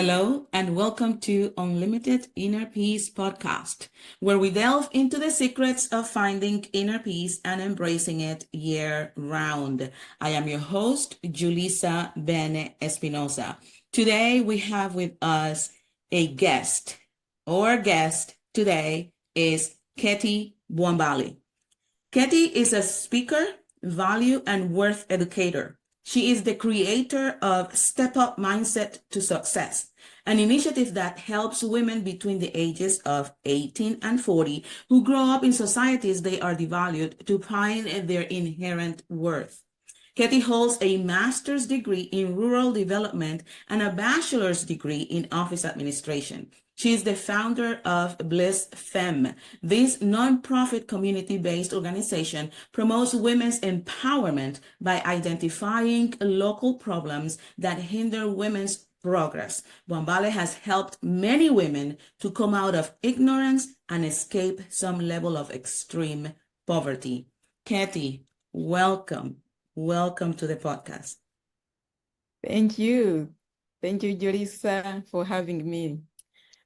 Hello, and welcome to Unlimited Inner Peace podcast, where we delve into the secrets of finding inner peace and embracing it year round. I am your host, Julissa Bene Espinosa. Today, we have with us a guest. Our guest today is Ketty Bwambale. Ketty is a speaker, value, and worth educator. She is the creator of Step Up Mindset to Success, an initiative that helps women between the ages of 18 and 40 who grow up in societies they are devalued to find their inherent worth. Ketty holds a master's degree in rural development and a bachelor's degree in office administration. She is the founder of Bliss Femme. This nonprofit community-based organization promotes women's empowerment by identifying local problems that hinder women's progress. Bwambale has helped many women to come out of ignorance and escape some level of extreme poverty. Ketty, welcome. Welcome to the podcast. Thank you. Thank you, Julissa, for having me.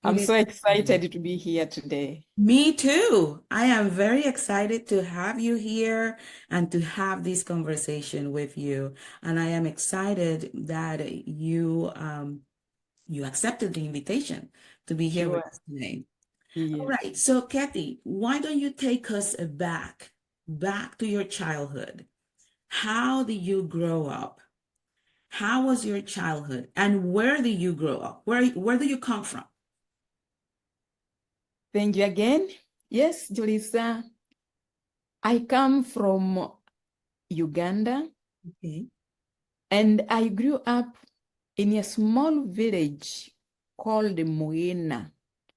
I'm so excited to be here today. Me too. I am very excited to have you here and to have this conversation with you. And I am excited that you accepted the invitation to be here with us today. Yes. All right. So, Ketty, why don't you take us back to your childhood? How did you grow up? How was your childhood? And where did you grow up? Where do you come from? Thank you again. Yes, Julissa. I come from Uganda. Okay. And I grew up in a small village called Muina.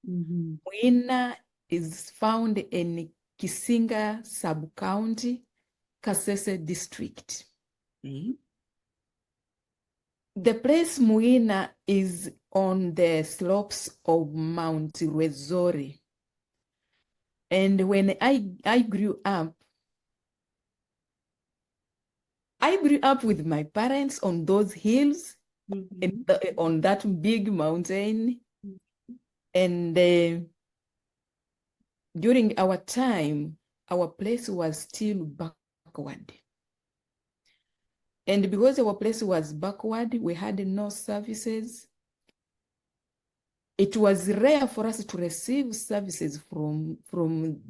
Mm-hmm. Muina is found in Kisinga sub-county, Kasese district. Okay. The place Muina is on the slopes of Mount Rwenzori. And when I grew up with my parents on those hills, Mm-hmm. on that big mountain. Mm-hmm. And during our time, our place was still backward. And because our place was backward, we had no services. It was rare for us to receive services from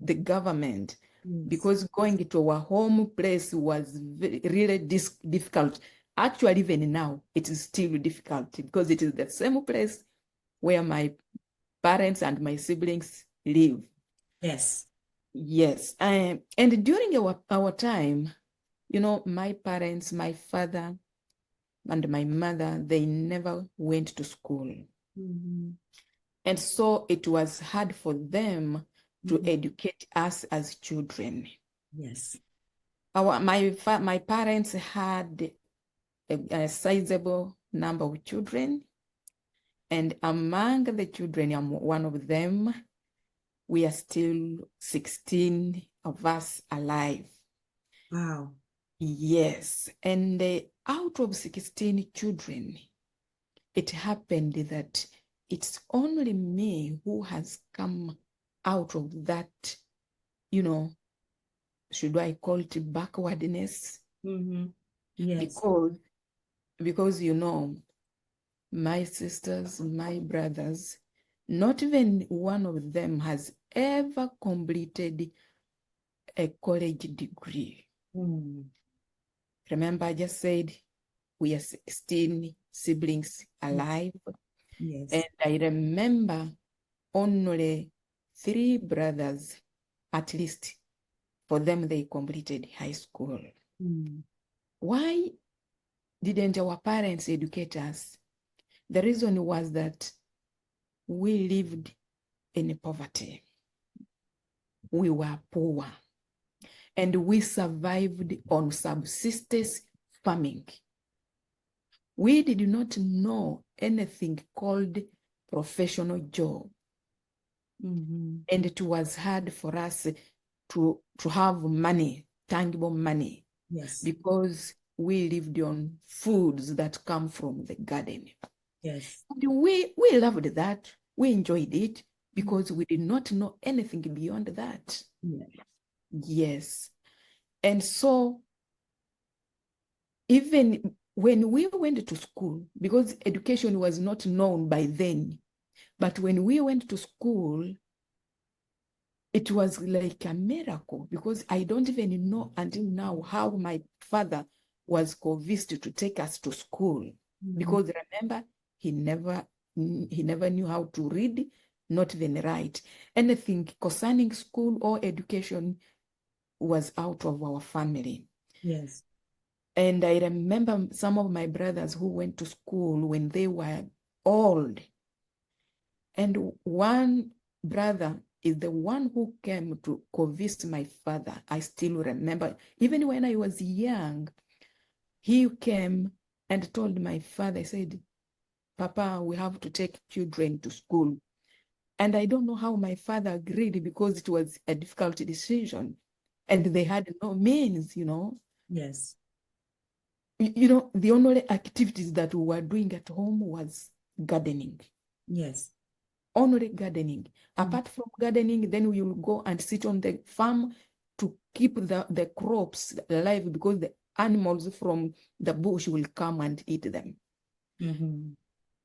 the government. Yes. Because going to our home place was really difficult. Actually, even now, it is still difficult because it is the same place where my parents and my siblings live. Yes. Yes. And during our time, my parents, my father and my mother, they never went to school. Mm-hmm. And so it was hard for them to educate us as children. Yes. My parents had a sizable number of children. And among the children, I'm one of them. We are still 16 of us alive. Wow. Yes. And out of 16 children, it happened that it's only me who has come out of that, should I call it backwardness? Mm-hmm. Yes. Because my sisters, my brothers, not even one of them has ever completed a college degree. Mm. Remember, I just said we are 16 siblings alive. Yes. And I remember only 3 brothers, at least, for them, they completed high school. Mm. Why didn't our parents educate us? The reason was that we lived in poverty. We were poor. And we survived on subsistence farming. We did not know anything called professional job. Mm-hmm. And it was hard for us to have money, tangible money. Yes. Because we lived on foods that come from the garden. Yes. And we loved that. We enjoyed it because we did not know anything beyond that. Yeah. Yes. And so even when we went to school, because education was not known by then, but when we went to school, it was like a miracle, because I don't even know until now how my father was convinced to take us to school. Because remember, he never knew how to read, not even write. Anything concerning school or education was out of our family. Yes. And I remember some of my brothers who went to school when they were old. And one brother is the one who came to convince my father. I still remember, even when I was young, he came and told my father, I said, Papa, we have to take children to school. And I don't know how my father agreed, because it was a difficult decision and they had no means, Yes. The only activities that we were doing at home was gardening. Yes. Only gardening. Apart from gardening, then we will go and sit on the farm to keep the crops alive, because the animals from the bush will come and eat them.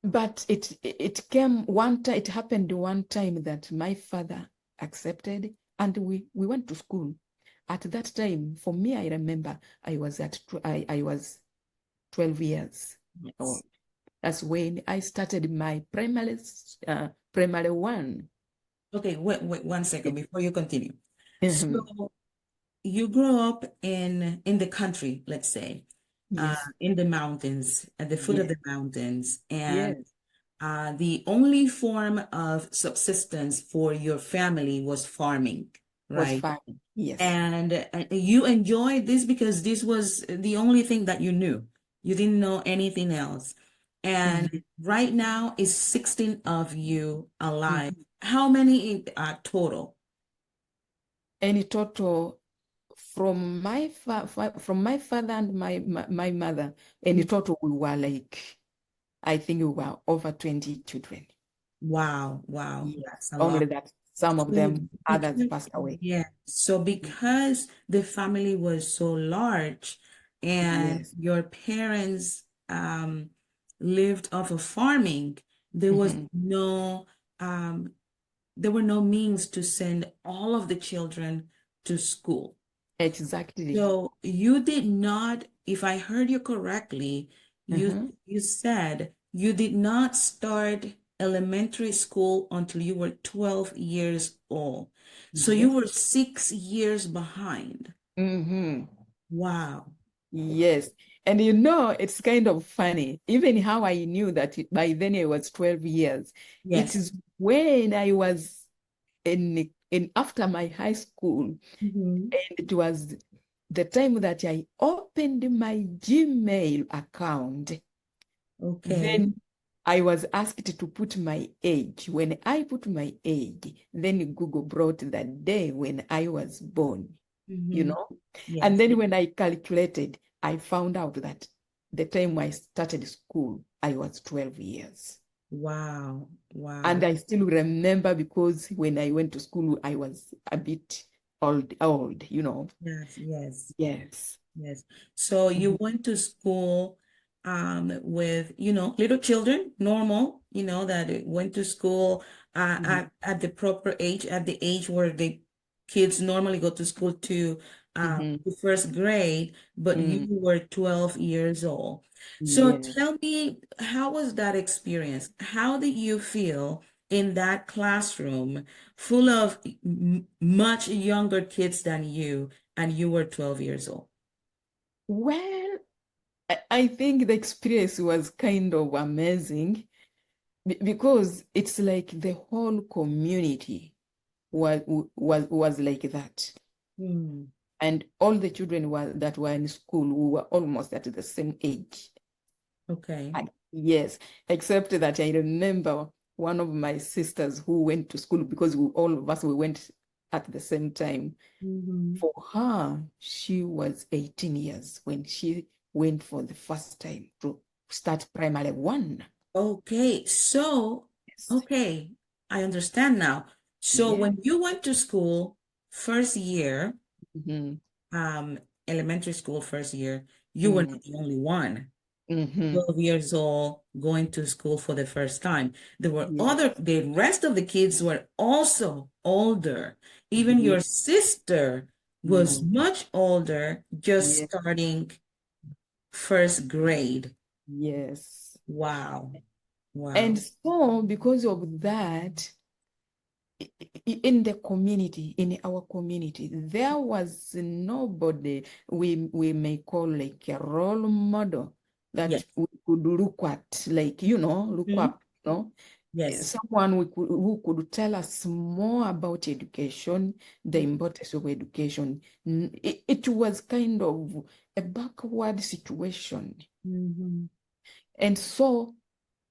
But it happened one time that my father accepted, and we went to school. At that time, for me, I remember I was 12 years old. Yes. That's when I started my primary one. Okay, wait 1 second before you continue. Mhm. So you grew up in the country, let's say, Yes, in the mountains, at the foot of yes, the mountains, and yes. the only form of subsistence for your family was farming, Was right? fine. Yes. And you enjoyed this because this was the only thing that you knew. You didn't know anything else. And Mhm. right now is 16 of you alive. Mhm. How many total? Any total from my father and my mother, any total we were like, I think we were over 20 children. Wow, wow, Yes. that's a Only lot. that some of So them, others because passed away. yeah, so because the family was so large and Yes. your parents lived off of farming, there was Mhm. no um there were no means to send all of the children to school. Exactly. So you did not, if I heard you correctly, you Mhm. you said you did not start elementary school until you were 12 years old. So you Yes. were 6 years behind. Mhm. Wow. Yes. And it's kind of funny, even how I knew that by then I was 12 years. It Yes. is when I was in after my high school, Mm-hmm. and it was the time that I opened my Gmail account. Okay. Then I was asked to put my age. When I put my age, then Google brought the day when I was born, you Mm-hmm. know. And Yes. then when I calculated, I found out that the time I started school, I was 12 years. Wow. And Wow. I still remember, because when I went to school, I was a bit old. Yes. Yes. Yes. Yes. So you Mhm, went to school with, little children, normal, that went to school mhm, at the proper age, at the age where the kids normally go to school mhm, to first grade, but you mhm. were 12 years old. So Yes. tell me, how was that experience? How did you feel in that classroom full of much younger kids than you, and you were 12 years old? Well, I think the experience was kind of amazing, because it's like the whole community was like that. Hmm. And all the children that were in school, we were almost at the same age. Okay. Yes, except that I remember one of my sisters who went to school, because all of us we went at the same time. Mm-hmm. For her, she was 18 years when she went for the first time to start primary one. Okay, so, Yes. okay, I understand now. So Yeah. when you went to school first year, Mm-hmm. elementary school first year, you were Mm-hmm. not the only one. Mm-hmm. 12 years old going to school for the first time. There were Yes. the rest of the kids were also older. Even Yeah. your sister was Mm. much older, just Yeah. starting first grade. Yes. Wow. And Wow. so because of that, in the community, in our community, there was nobody we may call like a role model that Yes. we could look at, like, look Mhm. up, Yes. someone who could tell us more about education, the importance of education. It was kind of a backward situation. Mhm. And so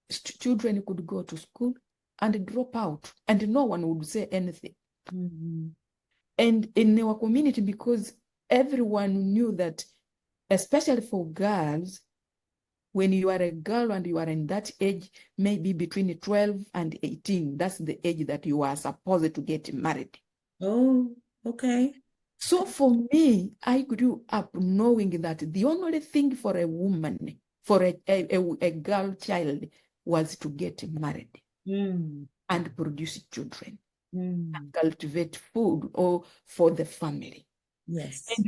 children could go to school and drop out, and no one would say anything. Mhm. And in our community, because everyone knew that, especially for girls, when you are a girl and you are in that age, maybe between 12 and 18, that's the age that you are supposed to get married. Oh, okay. So for me, I grew up knowing that the only thing for a woman, for a girl child, was to get married Mm. and produce children, Mm. cultivate food or for the family. Yes. And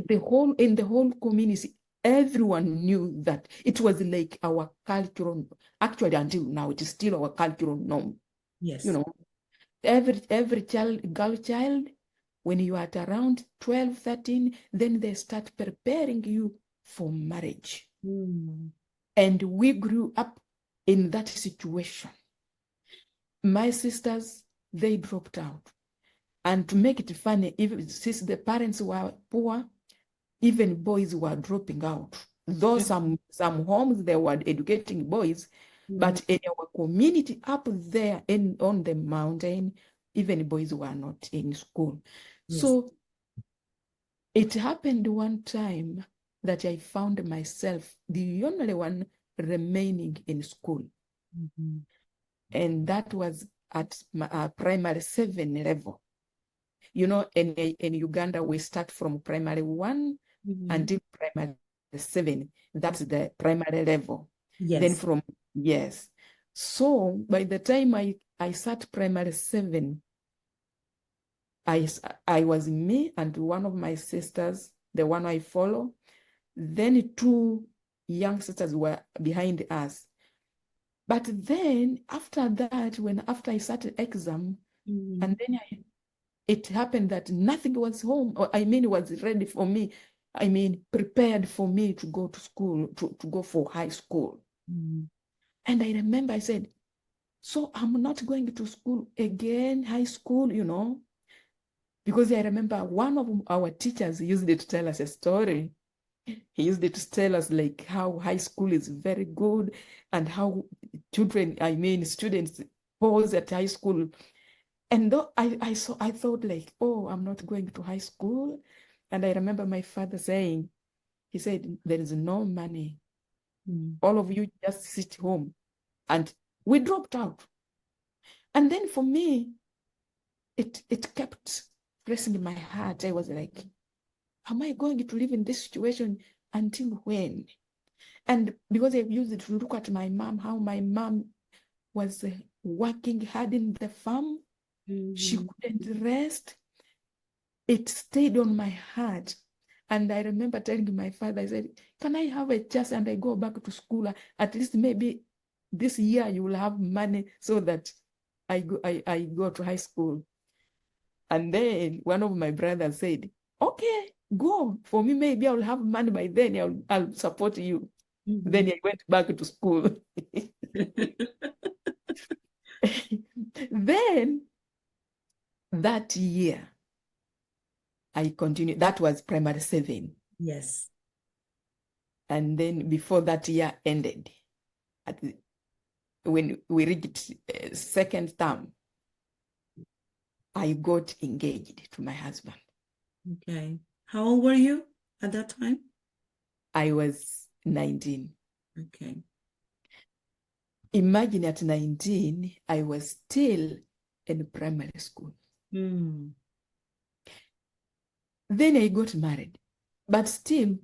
in the whole community, everyone knew that it was like our cultural, actually until now, it is still our cultural norm. You Yes. know, every child, girl child, when you are at around 12, 13, then they start preparing you for marriage. Mm. And we grew up in that situation. My sisters, they dropped out. And to make it funny, even since the parents were poor, even boys were dropping out. Though some homes they were educating boys, Mhm. but in our community up there on the mountain, even boys were not in school. Yes. So it happened one time that I found myself the only one remaining in school. Mhm. And that was at primary 7 level. In Uganda, we start from primary 1 Mhm. until primary 7. That's the primary level. Then Yes. from, yes. So by the time I sat primary 7, I was me and one of my sisters, the one I follow. Then two young sisters were behind us. But then after that, after I sat exam, Mhm. and then it happened that nothing was home, or I mean, was ready for me. I mean, prepared for me to go to school, to go for high school. Mhm. And I remember I said, so I'm not going to school again, high school, because I remember one of our teachers used it to tell us a story. He used it to tell us like how high school is very good and how students pause at high school. And though I thought like, oh, I'm not going to high school. And I remember my father saying, he said, there is no money. Mhm. All of you just sit home. And we dropped out. And then for me, it kept pressing in my heart. I was like, am I going to live in this situation until when? And because I used it to look at my mom, how my mom was working hard in the farm, she Mhm. couldn't rest. It stayed on my heart. And I remember telling my father, I said, can I have a chance and I go back to school? At least maybe this year you will have money so that I go to high school. And then one of my brothers said, okay, go. For me, maybe I'll have money by then. I'll support you. Then Mhm. I went back to school. Then that year, I continued. That was primary 7. Yes. And then before that year ended, when we reached second term, I got engaged to my husband. Okay. How old were you at that time? I was 19. Okay. imagine at 19, I was still in primary school. Mm. Then I got married. But still,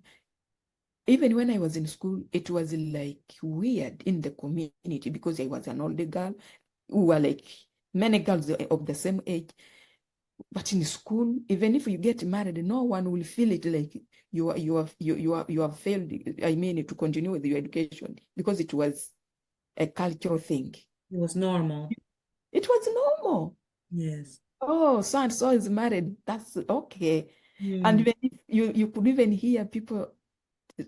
even when I was in school, it was like weird in the community because I was an older girl. We were like many girls of the same age. But in school, even if you get married, no one will feel it like you have failed. I mean, to continue with your education because it was a cultural thing. It was normal. It was normal. Yes. Oh, so and so is married. That's okay. And Mm. even if you could even hear people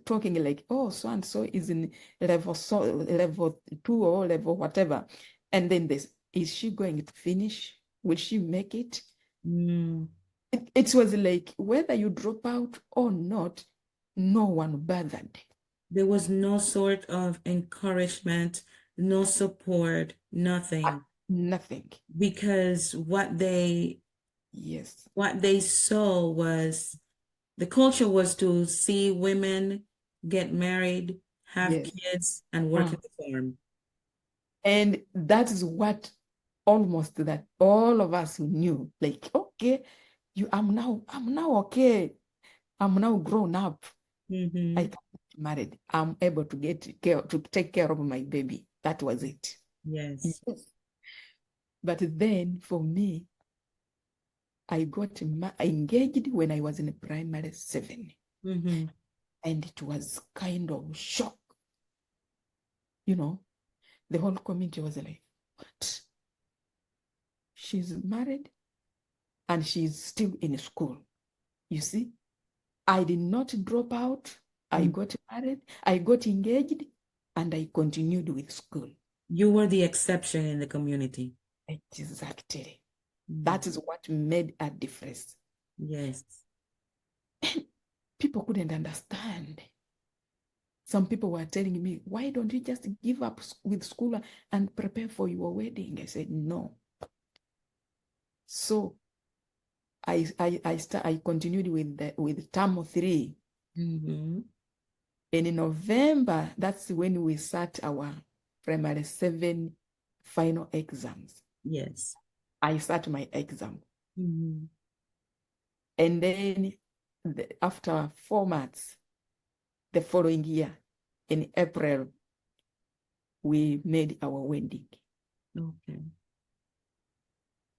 talking like, oh, so and so is in level 2 or level whatever. And then this, is she going to finish? Will she make it? Mm. It was like whether you drop out or not, no one bothered. There was no sort of encouragement, no support, nothing. Nothing. Because Yes. what they saw was the culture was to see women get married, have Yes. kids, and work in the farm. And that is what almost that all of us knew. Like, okay, I'm now okay. I'm now grown up. Mm-hmm. I can get married. I'm able to take care of my baby. That was it. Yes. Yes. But then for me, I got engaged when I was in primary 7. Mm-hmm. And it was kind of shock. You know, the whole community was like, what? She's married and she's still in school. You see, I did not drop out. I got married, I got engaged, and I continued with school. You were the exception in the community. Exactly. Mm. That is what made a difference. Yes. People couldn't understand. Some people were telling me, why don't you just give up with school and prepare for your wedding? I said, no. So I continued with term 3. Mm-hmm. And in November, that's when we sat our primary 7 final exams. Yes. I sat my exam. Mm-hmm. And then after 4 months, the following year, in April, we made our wedding. Okay.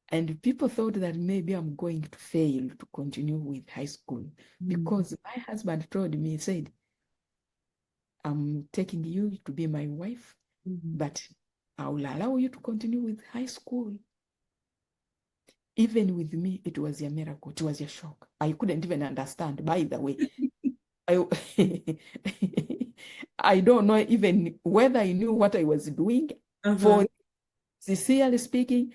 And people thought that maybe I'm going to fail to continue with high school because my husband told me, he said, I'm taking you to be my wife, but I will allow you to continue with high school. Even with me, it was a miracle. It was a shock. I couldn't even understand, by the way. I, I don't know even whether I knew what I was doing. For sincerely speaking,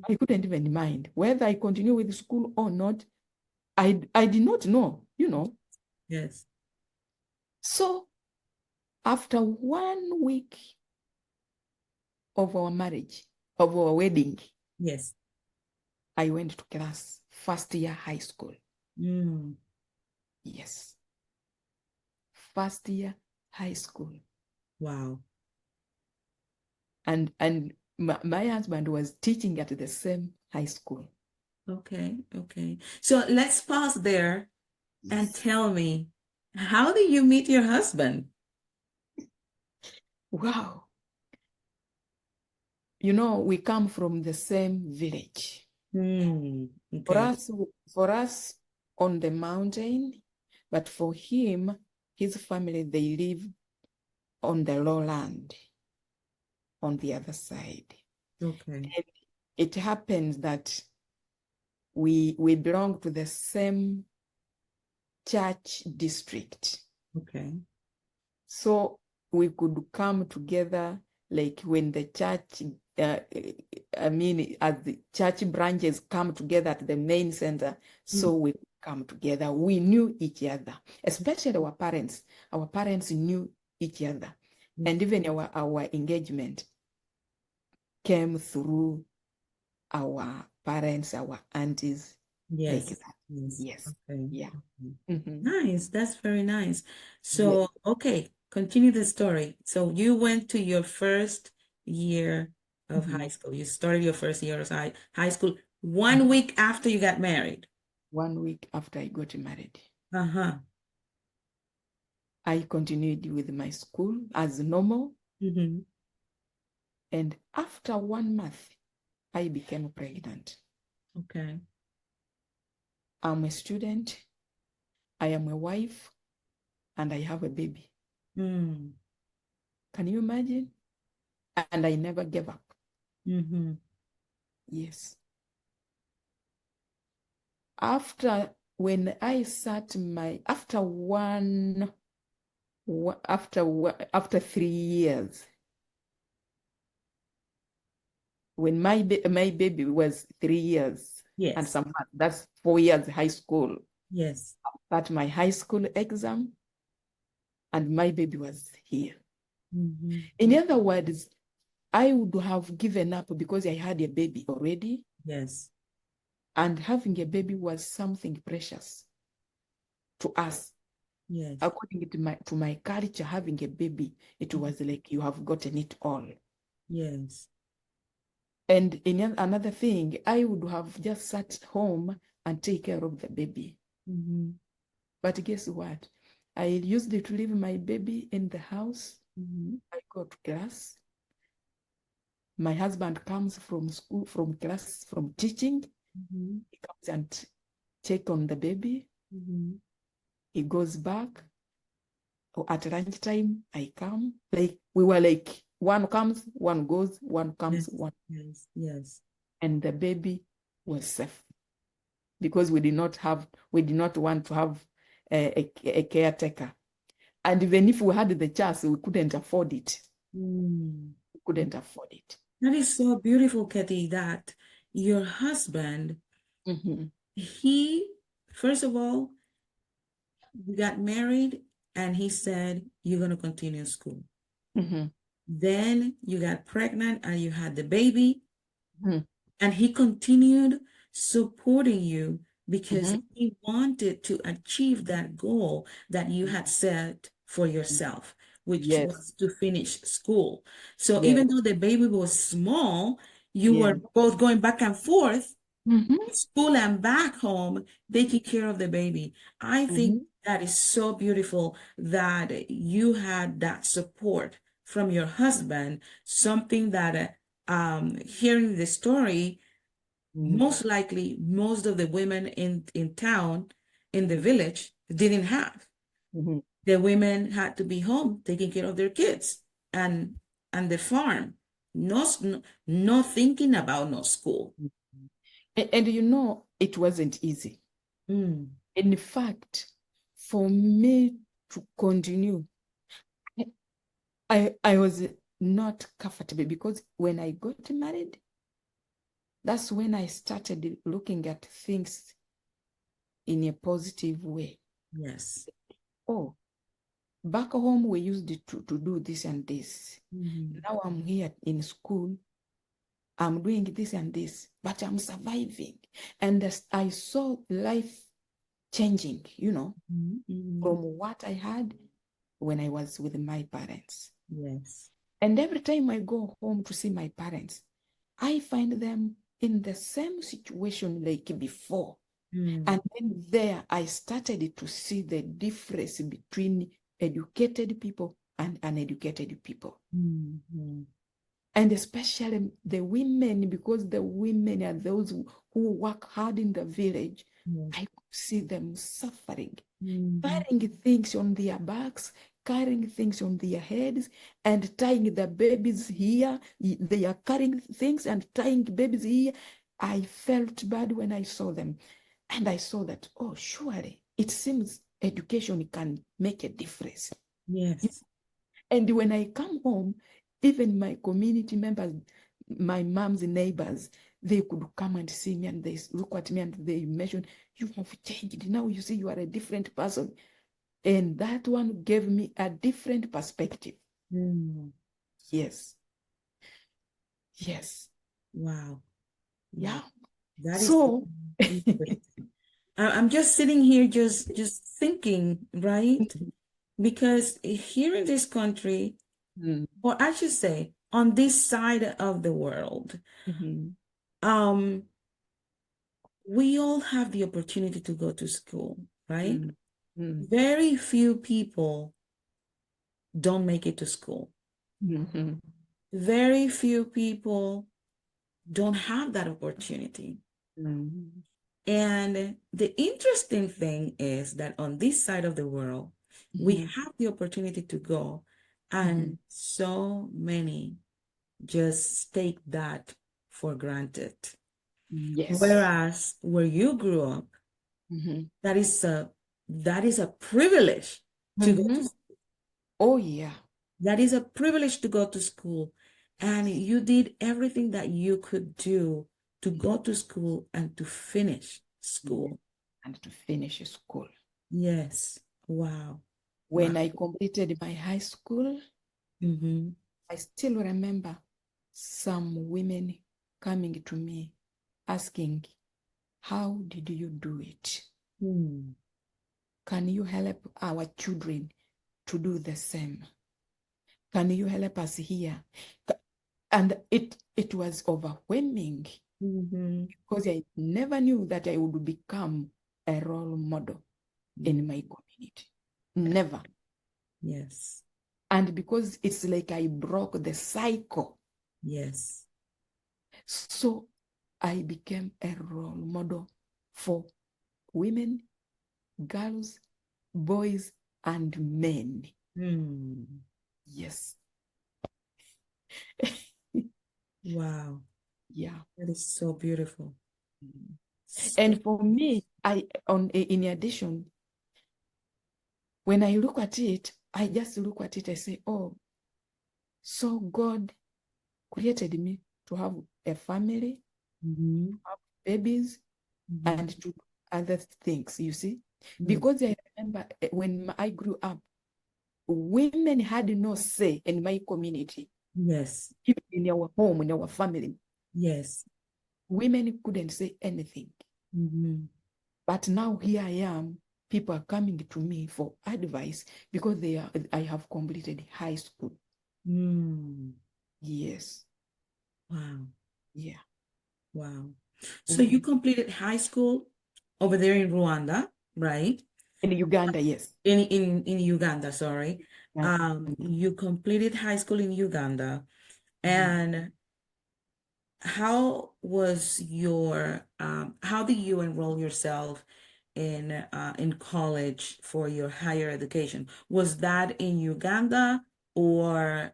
I couldn't even mind whether I continue with school or not. I did not know, you know. Yes. So after 1 week of our marriage, of our wedding, Yes. I went to class, first year high school. Mm. Yes. First year high school. Wow. And my husband was teaching at the same high school. Okay. Okay. So let's pause there and Yes. tell me, how did you meet your husband? Wow. You know, we come from the same village. Okay. For us on the mountain, but for him, his family, they live on the lowland on the other side. Okay. And it happens that we belong to the same church district. Okay. So we could come together like when the church, as the church branches come together at the main center, so we come together. We knew each other, especially our parents. Our parents knew each other. And even our engagement came through our parents, our aunties, like Yes. that. Yes. Yes. Okay. Yeah. Okay. Nice. That's very nice. So, okay, continue the story. So you went to your first year of Mhm. high school. You started your first year of high school 1 week after you got married. 1 week after I got married. Uh-huh. I continued with my school as normal. Mm-hmm. And after 1 month, I became pregnant. Okay. I'm a student, I am a wife, and I have a baby. Mm. Can you imagine? And I never gave up. Mm-hmm. Yes. After when I sat my after 3 years, when my baby was 3 years and Yes. some months, that's 4 years high school. Yes. But my high school exam, and my baby was here. Mm-hmm. In other words, I would have given up because I had a baby already, Yes. and having a baby was something precious to us. Yes. According to my culture, having a baby, it was like you have gotten it all. Yes. And in another thing, I would have just sat home and take care of the baby. Mm-hmm. But guess what? I used to leave my baby in the house. Mm-hmm. I go to class. My husband comes from school, from class, from teaching. Mm-hmm. He comes and check on the baby. Mm-hmm. He goes back. At lunchtime, I come. Like we were like one comes, one goes, one comes, Yes. one. Yes. Yes. And the baby was safe because we did not want to have a caretaker. And even if we had the chance, we couldn't afford it. Mm. We couldn't afford it. That is so beautiful, Ketty, that your husband, Mm-hmm. he, first of all, you got married and he said, you're going to continue school. Mm-hmm. Then you got pregnant and you had the baby. Mm-hmm. And he continued supporting you because Mm-hmm. he wanted to achieve that goal that you had set for yourself, which Yes. was to finish school. So Yes. even though the baby was small, you Yeah. were both going back and forth, Mm-hmm. school and back home, taking care of the baby. I think Mm-hmm. that is so beautiful that you had that support from your husband, something that hearing the story, Mm-hmm. most likely most of the women in town, in the village, didn't have. Mm-hmm. The women had to be home taking care of their kids and the farm. No thinking about no school. And you know, it wasn't easy. Mm. In fact, for me to continue, I was not comfortable because when I got married, that's when I started looking at things in a positive way. Yes. Oh, back home we used to do this and this. Mm-hmm. Now I'm here in school, I'm doing this and this, but I'm surviving. And as I saw life changing, Mm-hmm. from what I had when I was with my parents. Yes. And every time I go home to see my parents, I find them in the same situation like before. Mm. And then there I started to see the difference between educated people and uneducated people. Mm-hmm. And especially the women, because the women are those who work hard in the village. Yes. I could see them suffering, Mm-hmm. carrying things on their backs, carrying things on their heads, and tying the babies here. They are carrying things and tying babies here. I felt bad when I saw them. And I saw that, oh, surely it seems education can make a difference. Yes. And when I come home, even my community members, my mom's neighbors, they could come and see me and they look at me and they mention, you have changed. Now you see you are a different person. And that one gave me a different perspective. Mm. Yes. Yes. Wow. Wow. Yeah. That is So, great. I'm just sitting here just thinking, right? Because here in this country, mm, or I should say, on this side of the world, we all have the opportunity to go to school, right? Very few people don't make it to school. Very few people don't have that opportunity. And the interesting thing is that on this side of the world, we have the opportunity to go, and so many just take that for granted. Yes. Whereas where you grew up, that is a privilege to go to school. Oh, yeah. That is a privilege to go to school. And you did everything that you could do to go to school and to finish school. And to finish school. Yes. Wow. When I completed my high school, I still remember some women coming to me asking, how did you do it? Can you help our children to do the same? Can you help us here? And it was overwhelming because I never knew that I would become a role model in my community. Never. Yes. And because it's like I broke the cycle. Yes. So I became a role model for women, girls, boys, and men. Yes. Wow. Yeah. That is so beautiful. And for me, in addition, when I look at it, I just look at it and say, oh, so God created me to have a family, have babies, and to do other things, you see? Because I remember when I grew up, women had no say in my community. Yes. Even in our home, in our family. Yes. Women couldn't say anything. But now here I am, people are coming to me for advice because I have completed high school. Yes. Wow. Yeah. Wow. So you completed high school over there in Rwanda, right? In Uganda, yes. In Uganda, sorry. You completed high school in Uganda. And how was how did you enroll yourself in college for your higher education? Was that in Uganda or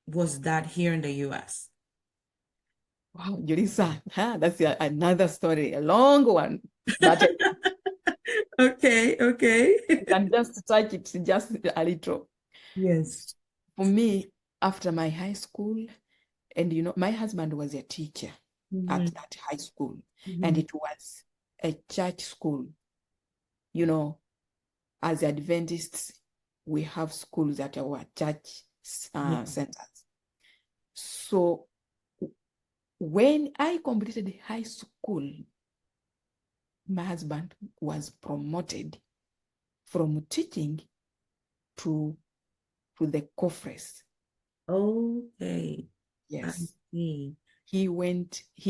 was that here in the US? Wow, Julissa, that's another story, a long one. But Okay. I can just touch it just a little. Yes. For me, after my high school, and my husband was a teacher at that high school, and it was a church school. As Adventists, we have schools at our church centers. So when I completed high school, my husband was promoted from teaching to the conference. Okay. Yes. I see. He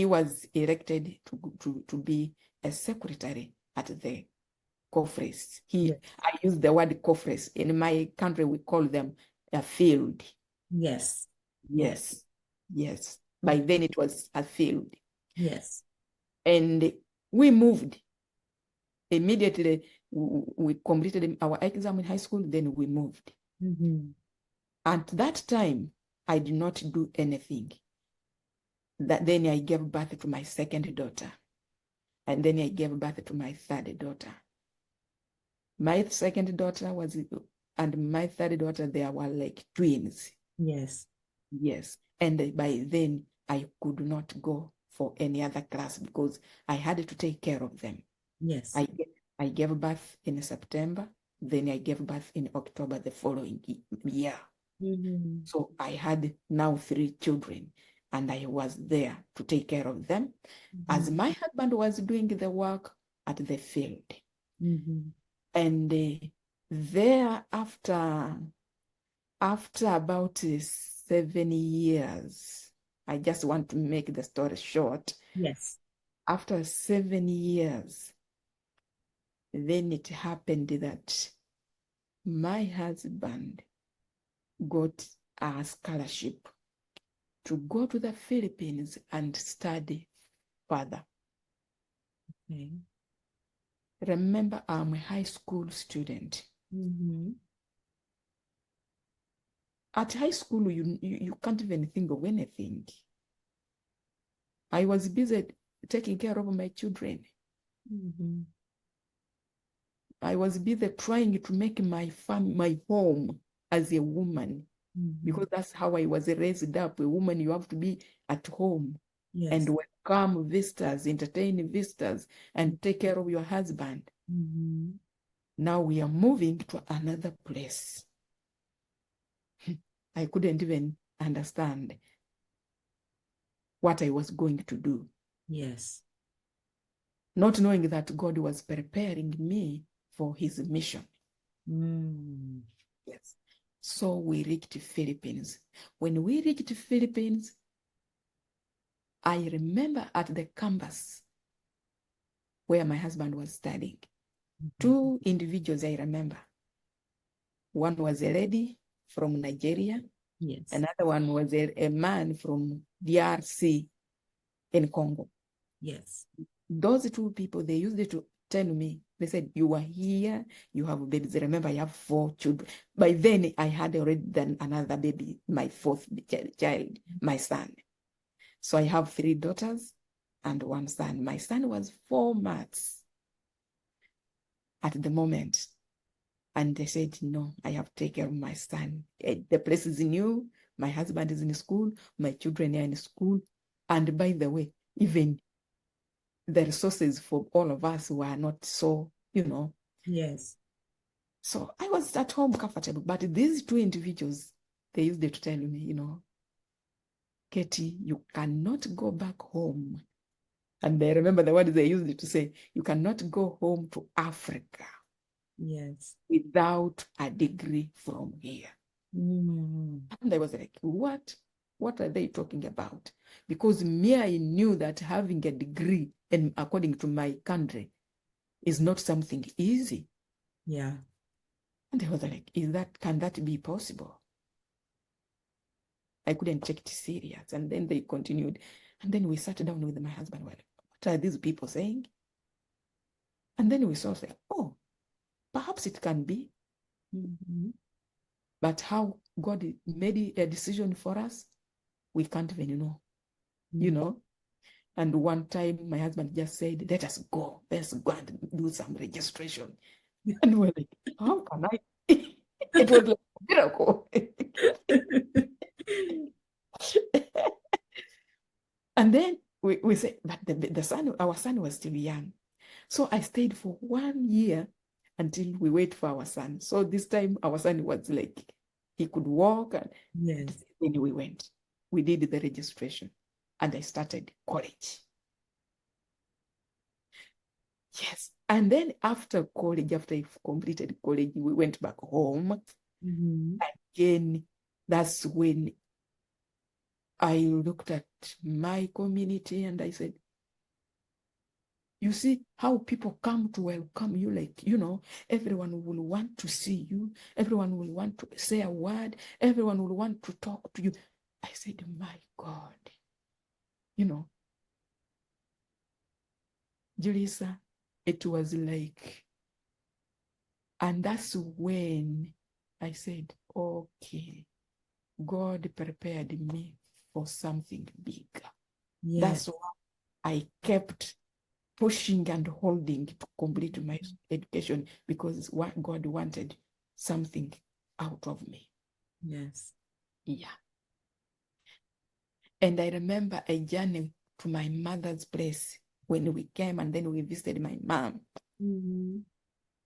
was elected to be a secretary at the conference. I use the word conference. In my country, we call them a field. Yes. Yes. By then it was a field. Yes. And we moved. Immediately, we completed our exam in high school, then we moved. At that time, I did not do anything. Then I gave birth to my second daughter. And then I gave birth to my third daughter. My second daughter and my third daughter, they were like twins. Yes. And by then, I could not go for any other class because I had to take care of them. Yes. I gave birth in September, then I gave birth in October the following year. So I had now 3 children, and I was there to take care of them as my husband was doing the work at the field. And there after about 7 years, I just want to make the story short. Yes. After 7 years, then it happened that my husband got a scholarship to go to the Philippines and study further. Okay. Remember, I'm a high school student. Mm-hmm. At high school, you can't even think of anything. I was busy taking care of my children. Mm-hmm. I was busy trying to make my home as a woman, because that's how I was raised up. A woman, you have to be at home and welcome visitors, entertain visitors, and take care of your husband. Now we are moving to another place. I couldn't even understand what I was going to do. Yes. Not knowing that God was preparing me for his mission. Yes. So we reached the Philippines. When we reached the Philippines, I remember at the campus where my husband was studying, two individuals I remember. One was a lady from Nigeria. Yes. Another one was a man from DRC in Congo. Yes. Those two people, they used to tell me, they said, you are here, you have babies. Remember, I have 4 children. By then, I had already done another baby, my 4th child, my son. So I have 3 daughters and 1 son. My son was 4 months at the moment. And they said, no, I have to take care of my son. The place is new. My husband is in school. My children are in school. And by the way, even the resources for all of us were not so, Yes. So I was at home comfortable. But these 2 individuals, they used to tell me, Ketty, you cannot go back home. And I remember the words they used to say, you cannot go home to Africa. Yes. Without a degree from here. And I was like, what? What are they talking about? Because me, I knew that having a degree, and according to my country, is not something easy. Yeah. And I was like, can that be possible? I couldn't take it serious. And then they continued. And then we sat down with my husband. Well, what are these people saying? And then we saw, like, oh, perhaps it can be. But how God made a decision for us, we can't even know. And one time my husband just said, let's go and do some registration. And we're like, how can I? It was like a miracle. And then we said, but our son was still young. So I stayed for 1 year until we wait for our son. So this time our son was like, he could walk. And then we went. We did the registration and I started college. Yes. And then after college, after I completed college, we went back home. Again, that's when I looked at my community and I said, you see how people come to welcome you, like, everyone will want to see you. Everyone will want to say a word. Everyone will want to talk to you. I said, my God, Julissa, it was like, and that's when I said, okay, God prepared me for something bigger. That's why I kept pushing and holding to complete my education, because what God wanted something out of me. Yes. Yeah. And I remember a journey to my mother's place when we came, and then we visited my mom.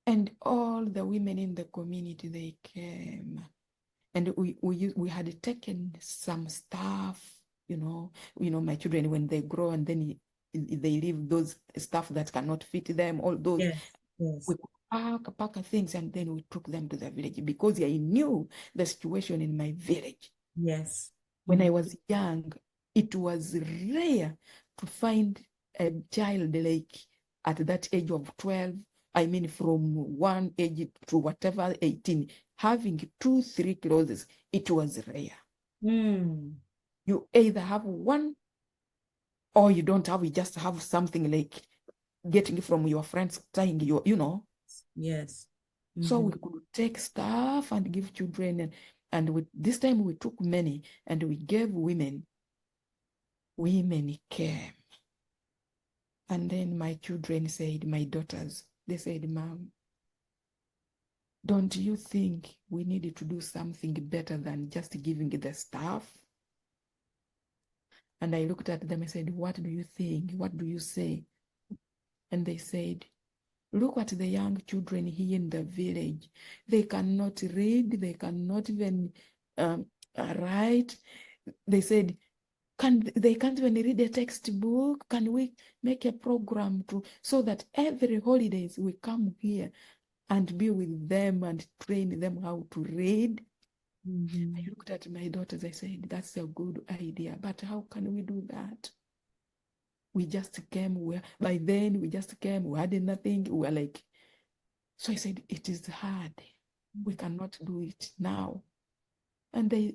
And all the women in the community, they came. And we had taken some stuff, my children, when they grow and then they leave those stuff that cannot fit them, all those. We pack things, and then we took them to the village, because I knew the situation in my village. Yes. When I was young, it was rare to find a child like at that age of 12, I mean from one age to whatever, 18, having 2, 3 clothes. It was rare. You either have one or you don't have, you just have something like getting from your friends, tying your, Yes. So we could take stuff and give children, and this time we took many and we gave women. Women came. And then my children said, my daughters, they said, Mom, don't you think we needed to do something better than just giving the stuff? And I looked at them and said, what do you think? What do you say? And they said, look at the young children here in the village. They cannot read. They cannot even write. They said, they can't even read a textbook. Can we make a program so that every holidays we come here and be with them and train them how to read? I looked at my daughters. I said, that's a good idea, but how can we do that? We just came, by then we just came, we had nothing, we were like, so I said, it is hard. We cannot do it now. And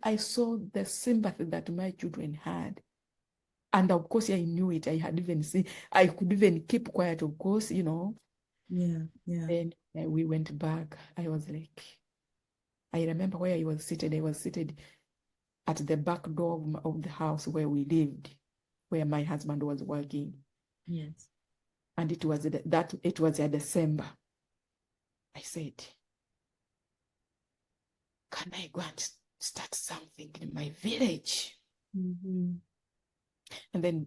I saw the sympathy that my children had. And of course, I knew it. I had even seen, I could even keep quiet, of course, Yeah, yeah. And we went back. I was like, I remember where I was seated. I was seated at the back door of the house where we lived, where my husband was working. Yes. And it was a December. I said, can I go and start something in my village? And then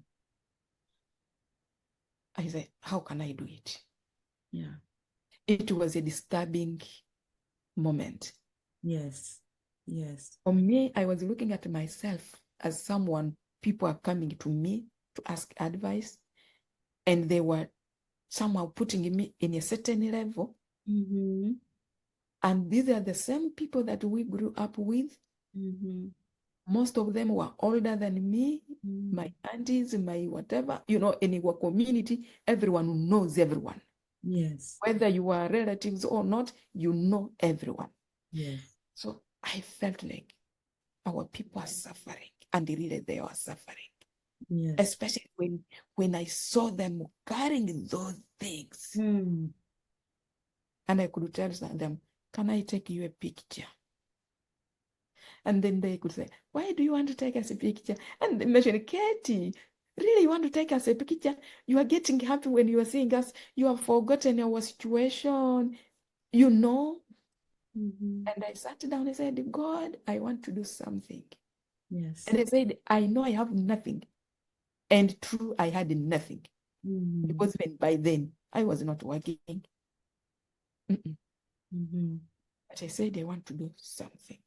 I said, how can I do it? Yeah. It was a disturbing moment. Yes. Yes. For me, I was looking at myself as someone, people are coming to me to ask advice, and they were somehow putting me in a certain level. And these are the same people that we grew up with. Most of them were older than me, my aunties, my whatever, in our community, everyone knows everyone. Yes. Whether you are relatives or not, you know everyone. Yes. So I felt like our people are suffering, and really they are suffering. Yes. Especially when I saw them carrying those things. And I could tell them, can I take you a picture? And then they could say, why do you want to take us a picture? And they mentioned, Ketty, really you want to take us a picture? You are getting happy when you are seeing us. You have forgotten our situation, And I sat down and said, God, I want to do something. Yes. And I said, I know I have nothing. And true, I had nothing. Because even by then, I was not working. But I said, I want to do something.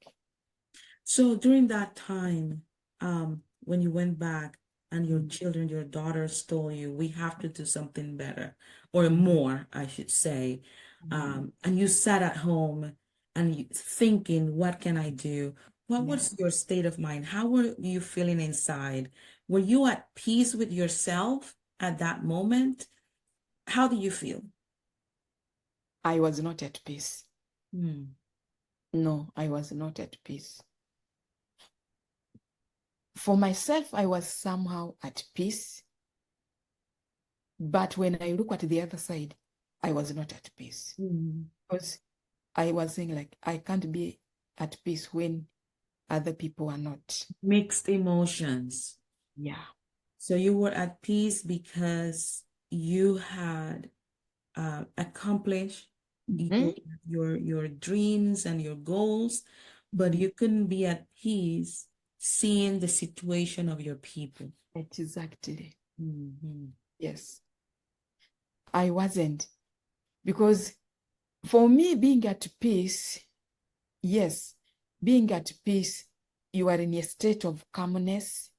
So during that time, when you went back and your children, your daughters told you, we have to do something better or more, I should say, and you sat at home and you thinking, what can I do? What was your state of mind? How were you feeling inside? Were you at peace with yourself at that moment? How do you feel? I was not at peace. No, I was not at peace. For myself, I was somehow at peace. But when I look at the other side, I was not at peace. Because I was saying, like, I can't be at peace when other people are not. Mixed emotions. Yeah. So you were at peace because you had accomplished your dreams and your goals, but you couldn't be at peace seeing the situation of your people. Exactly. Yes. I wasn't. Because for me, being at peace, yes, being at peace, you are in a state of calmness,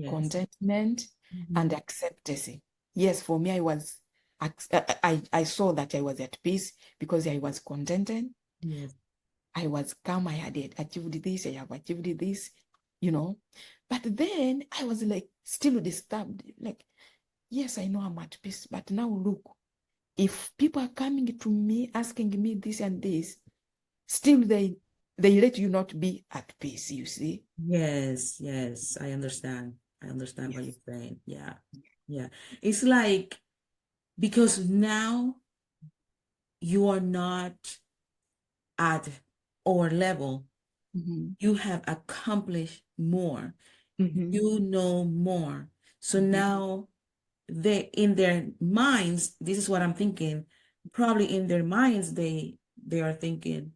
contentment, and acceptance. Yes, for me, I saw that I was at peace because I was contented. Yes. I was calm. I had achieved this. I have achieved this, you know. But then I was like still disturbed. Like, yes, I know I'm at peace. But now look, if people are coming to me asking me this and this, still they let you not be at peace, you see. Yes, yes, I understand. I understand what Yes. you're saying. Yeah. Yeah. It's like because now you are not at our level, you have accomplished more, you know more. So now they in their minds, this is what I'm thinking, probably in their minds they are thinking,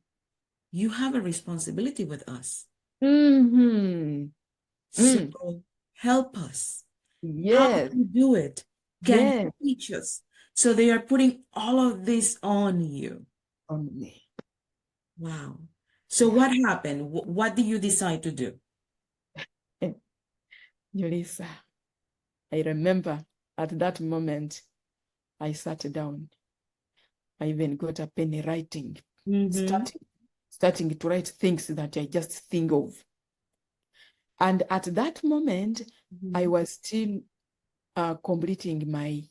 you have a responsibility with us. So Mm. help us. How do Yes, you do it? Can you yes, teach us? So they are putting all of this on you. only. Wow. So Yeah. what happened? What did you decide to do? Julissa, I remember at that moment, I sat down. I even got a pen writing, Mm-hmm. starting to write things that I just think of. And at that moment, I Mm-hmm. was still completing my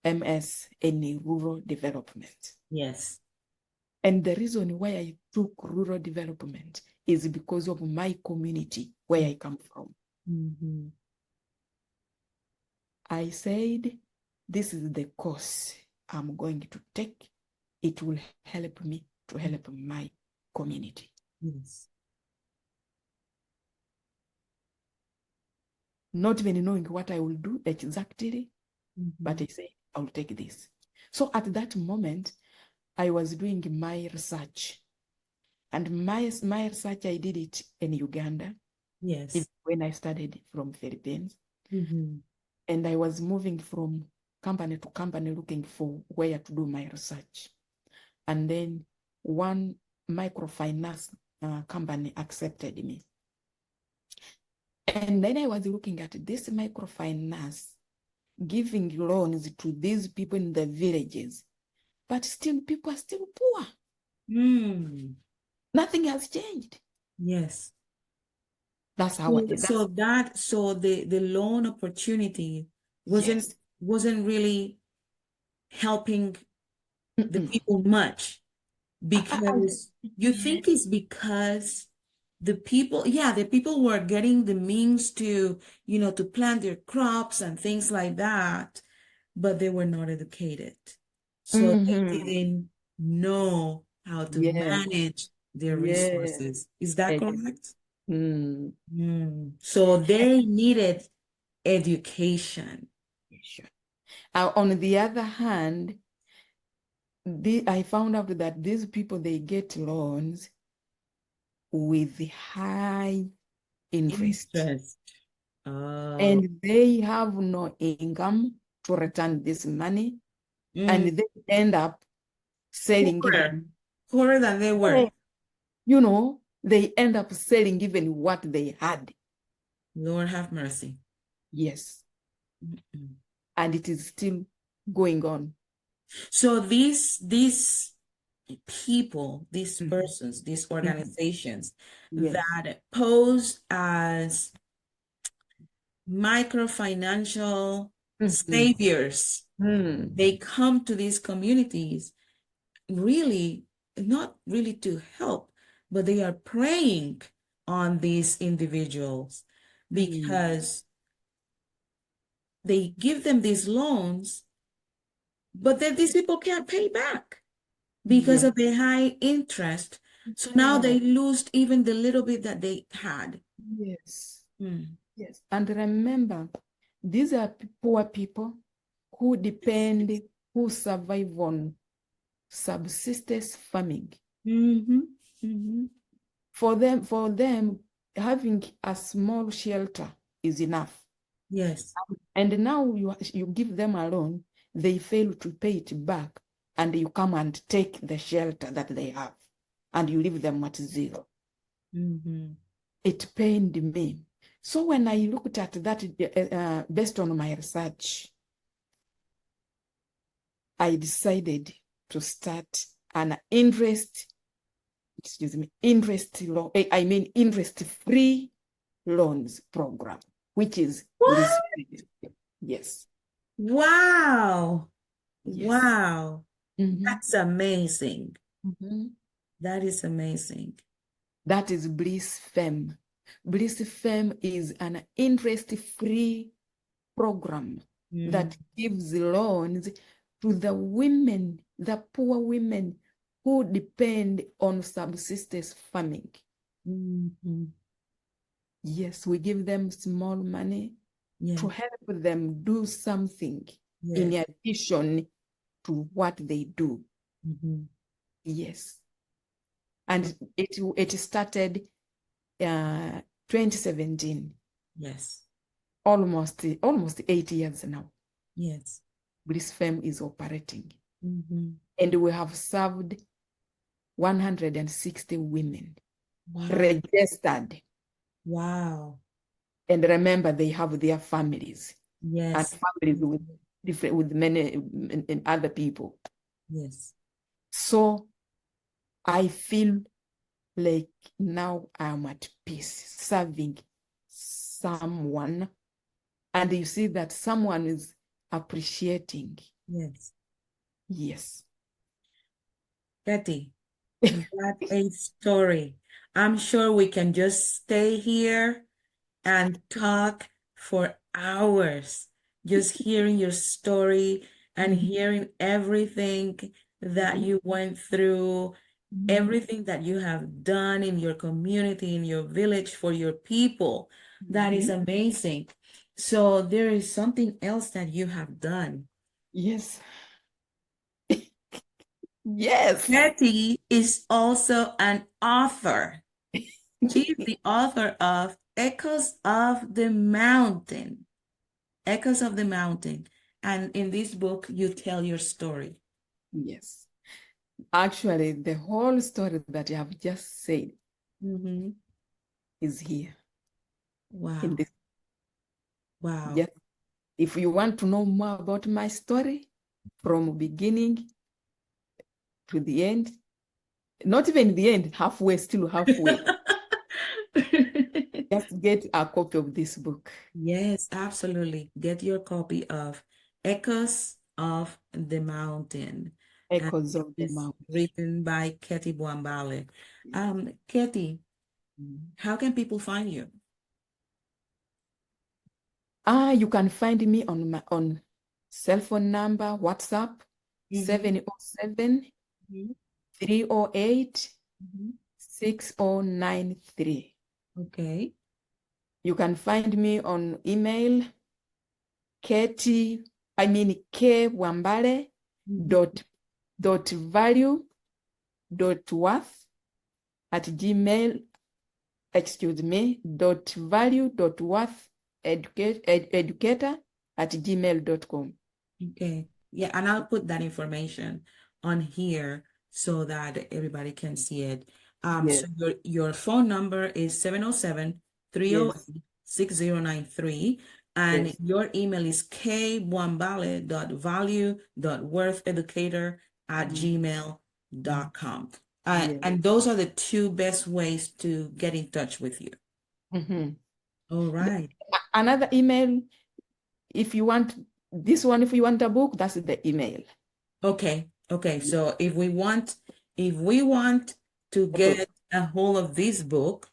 MS in rural development. Yes. And the reason why I took rural development is because of my community where I come from. Mm-hmm. I said, this is the course I'm going to take. It will help me to help my community. Yes. Not even knowing what I will do exactly, but Mm-hmm. I said, I'll take this. So at that moment, I was doing my research. And my research, I did it in Uganda, Yes. when I studied from Philippines. Mm-hmm. And I was moving from company to company looking for where to do my research. And then one microfinance company accepted me. And then I was looking at this microfinance giving loans to these people in the villages, but still people are still poor. Mm. Nothing has changed. Yes. That's how So the loan opportunity wasn't yes. wasn't really helping the Mm-mm. people much I- because you yeah. think it's because the people were getting the means to, to plant their crops and things like that, but they were not educated. So they Mm-hmm. didn't know how to Yeah. manage their Yeah. resources. Is that Ex- correct? mm. So they needed education. Sure. On the other hand, I found out that these people, they get loans with high interest, Interest. Oh, and they have no income to return this money, and mm, they end up selling poorer, even, poorer than they were. they end up selling even what they had. Lord have mercy. Yes, Mm-mm. and it is still going on. So these people, these Mhm. persons, these Mhm. organizations Yes. that pose as microfinancial Mhm. saviors, Mm. they come to these communities really not really to help, but they are preying on these individuals Mm. because they give them these loans, but then these people can't pay back because Yes. of the high interest. So now Yeah. they lose even the little bit that they had. Yes. Mm. Yes. And remember, these are poor people who depend, who survive on subsistence farming. Mm-hmm. Mm-hmm. For them, having a small shelter is enough. Yes. And now you give them a loan, they fail to pay it back, and you come and take the shelter that they have, and you leave them at zero. Mm-hmm. It pained me. So when I looked at that, based on my research, I decided to start an interest interest-free loans program, which is What? Bliss Femme. Yes. Wow. Yes. Wow. That's amazing. Mhm. That is amazing. That is Bliss Femme. Bliss Femme is an interest-free program that gives loans to the women, the poor women who depend on subsistence farming. Yes, we give them small money to help them do something in addition to what they do. Yes. And it started 2017. Yes. Almost 8 years now. Yes. Bliss Femme is operating. And we have served 160 women registered. Wow. And remember, they have their families. Yes. And families with many and other people. Yes. So I feel like now I'm at peace serving someone, and you see that someone is appreciating. Yes. Yes. Ketty, what a story. I'm sure we can just stay here and talk for hours, just hearing your story and hearing everything that you went through, everything that you have done in your community, in your village, for your people. That is amazing. So there is something else that you have done. Yes. Yes. Ketty is also an author. She's the author of Echoes of the Mountain. Echoes of the Mountain. And in this book, you tell your story. Yes. Actually, the whole story that you have just said is here. Wow. In this. Wow. Yes. If you want to know more about my story from beginning to the end, not even the end, halfway, still halfway, just get a copy of this book. Yes, absolutely. Get your copy of Echoes of the Mountain. Echoes of the It's Mountain. written by Ketty Bwambale. Ketty, how can people find you? You can find me on cell phone number, WhatsApp, 707 308 6093. Okay. You can find me on email, K.Bwambale dot value dot worth at gmail, dot value dot worth educator at gmail.com. Okay. Yeah, and I'll put that information on here so that everybody can see it. So your phone number is 707-308-6093, and your email is kbwambale.value.wortheducator@gmail.com. And those are the two best ways to get in touch with you. All right. Another email, if you want this one, if you want a book, that's the email. Okay. Okay. So if we want to get a hold of this book,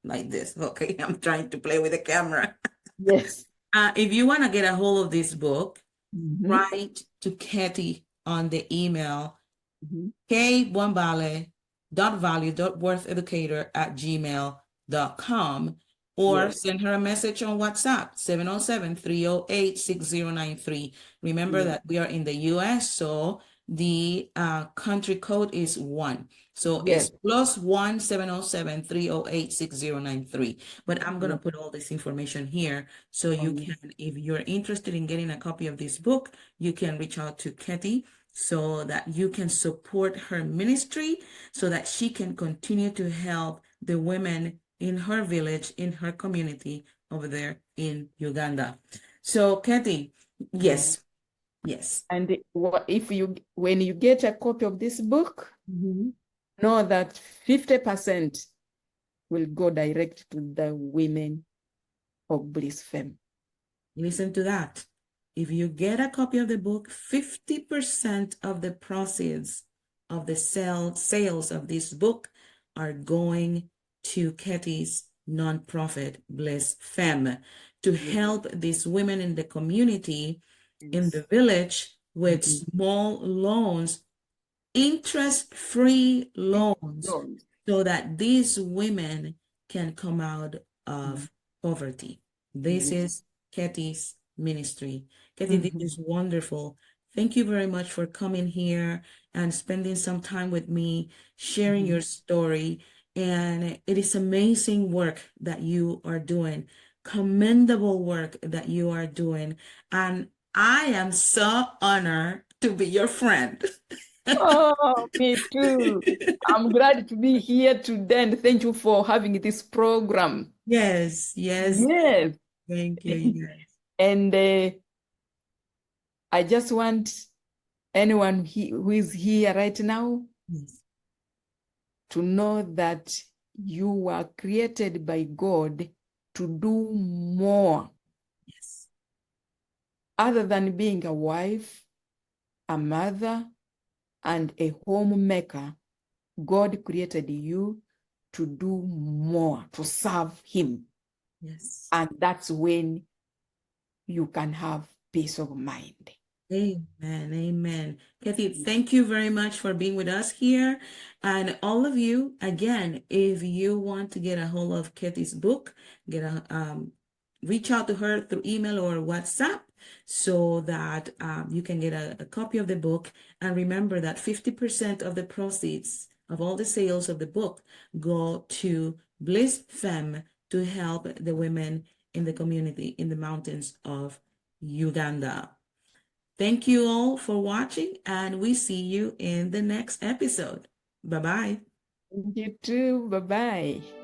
like this. Okay, I'm trying to play with the camera. Yes. If you want to get a hold of this book, write to Ketty on the email kbwambale.value.wortheducator@gmail.com, or send her a message on WhatsApp, 707-308-6093. Remember that we are in the US, so the country code is 1. So it's +1 707-308-6093. But I'm going to put all this information here so you can, if you're interested in getting a copy of this book, you can reach out to Ketty so that you can support her ministry, so that she can continue to help the women in her village, in her community over there in Uganda. So, Ketty, yes. And when you get a copy of this book, know that 50% will go direct to the women of Bliss Femme. Listen to that. If you get a copy of the book, 50% of the proceeds of the sales of this book are going to Ketty's nonprofit, Bliss Femme, to help these women in the community, in the village, with small loans, interest-free loans, so that these women can come out of poverty. This is Ketty's ministry. Ketty, this is wonderful. Thank you very much for coming here and spending some time with me, sharing your story. And it is amazing work that you are doing, commendable work that you are doing. And I am so honored to be your friend. Oh, me too. I'm glad to be here today, and thank you for having this program. Yes, yes. Yes. Thank you. Yes. And I just want anyone who is here right now Yes. to know that you were created by God to do more Yes. other than being a wife, a mother, and a homemaker. God created you to do more, to serve Him. Yes. And that's when you can have peace of mind. Amen. Amen. Ketty, thank you very much for being with us here. And all of you, again, if you want to get a hold of Ketty's book, reach out to her through email or WhatsApp so that you can get a copy of the book. And remember that 50% of the proceeds of all the sales of the book go to Bliss Femme to help the women in the community in the mountains of Uganda. Thank you all for watching, and we see you in the next episode. Bye-bye. You too. Bye-bye.